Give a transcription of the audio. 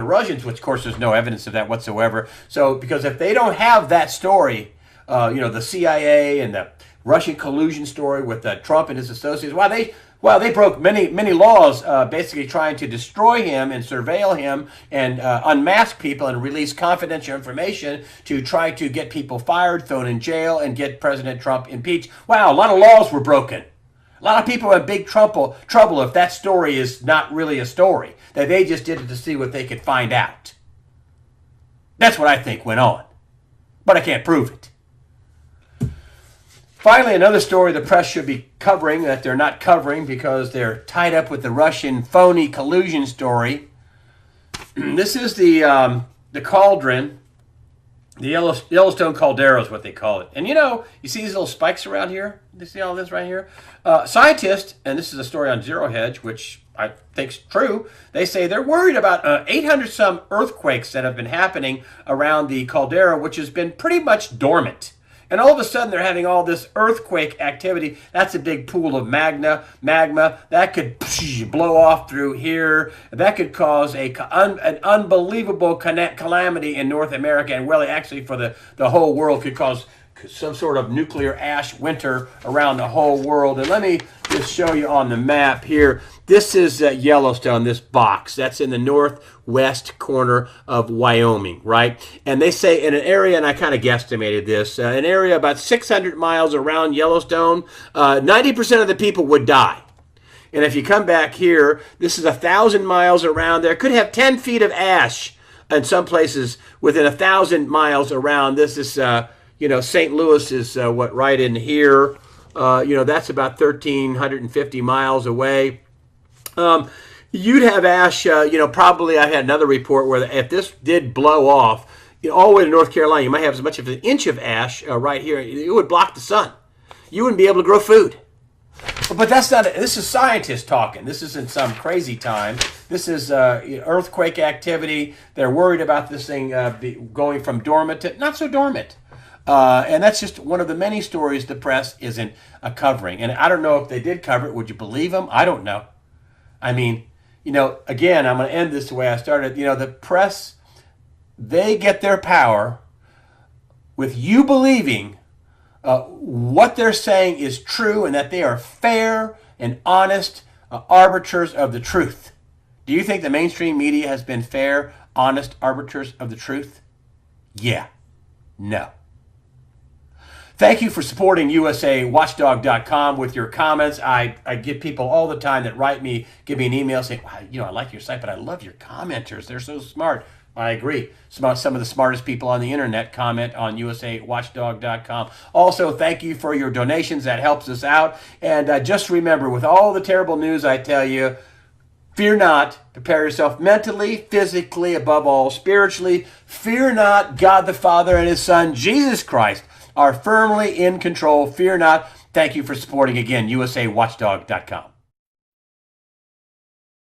the Russians, which of course there's no evidence of that whatsoever. So because if they don't have that story, the CIA and the Russian collusion story with Trump and his associates, they broke many laws, basically trying to destroy him and surveil him and unmask people and release confidential information to try to get people fired, thrown in jail, and get President Trump impeached. Wow, a lot of laws were broken. A lot of people are in big trouble if that story is not really a story, that they just did it to see what they could find out. That's what I think went on, but I can't prove it. Finally, another story the press should be covering that they're not covering because they're tied up with the Russian phony collusion story. This is the cauldron. The Yellowstone caldera is what they call it. And you see these little spikes around here? You see all this right here? Scientists, and this is a story on Zero Hedge, which I think's true, they say they're worried about 800 some earthquakes that have been happening around the caldera, which has been pretty much dormant. And all of a sudden, they're having all this earthquake activity. That's a big pool of magma that could blow off through here. That could cause an unbelievable calamity in North America, and really actually for the whole world, could cause some sort of nuclear ash winter around the whole world. And let me just show you on the map here. This is Yellowstone, this box. That's in the northwest corner of Wyoming, right? And they say in an area, and I kind of guesstimated this, an area about 600 miles around Yellowstone, 90% of the people would die. And if you come back here, this is 1,000 miles around there. Could have 10 feet of ash in some places within 1,000 miles around. This is, St. Louis is right in here. That's about 1,350 miles away. You'd have ash, probably I had another report where if this did blow off, all the way to North Carolina, you might have as much as an inch of ash right here. It would block the sun. You wouldn't be able to grow food. But that's not it. This is scientists talking. This isn't some crazy time. This is earthquake activity. They're worried about this thing going from dormant to not so dormant. And that's just one of the many stories the press isn't covering. And I don't know if they did cover it. Would you believe them? I don't know. I mean, again, I'm going to end this the way I started. The press, they get their power with you believing what they're saying is true and that they are fair and honest arbiters of the truth. Do you think the mainstream media has been fair, honest arbiters of the truth? Yeah. No. Thank you for supporting USAWatchdog.com with your comments. I get people all the time that write me, give me an email saying, wow, I like your site, but I love your commenters. They're so smart. I agree. Some of the smartest people on the internet comment on USAWatchdog.com. Also, thank you for your donations. That helps us out. And just remember, with all the terrible news I tell you, fear not. Prepare yourself mentally, physically, above all, spiritually. Fear not. God the Father and His Son, Jesus Christ, are firmly in control. Fear not. Thank you for supporting, again, USAWatchdog.com.